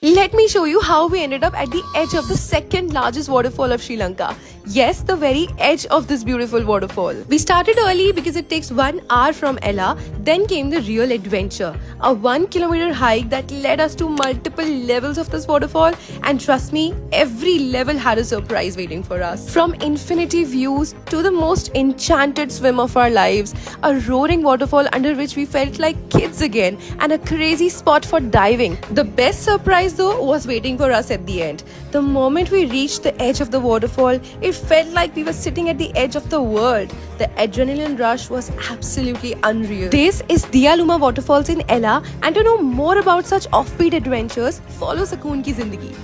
Let me show you how we ended up at the edge of the second largest waterfall of Sri Lanka. Yes, the very edge of this beautiful waterfall. We started early because it takes 1 hour from Ella. Then came the real adventure. A 1 kilometer hike that led us to multiple levels of this waterfall. And trust me, every level had a surprise waiting for us. From infinity views to the most enchanted swim of our lives, a roaring waterfall under which we felt like kids again, and a crazy spot for diving. The best surprise though was waiting for us at the end. The moment we reached the edge of the waterfall, it felt like we were sitting at the edge of the world. The adrenaline rush was absolutely unreal. This is Dialuma Waterfalls in Ella, and to know more about such offbeat adventures, follow Sukoon Ki Zindagi.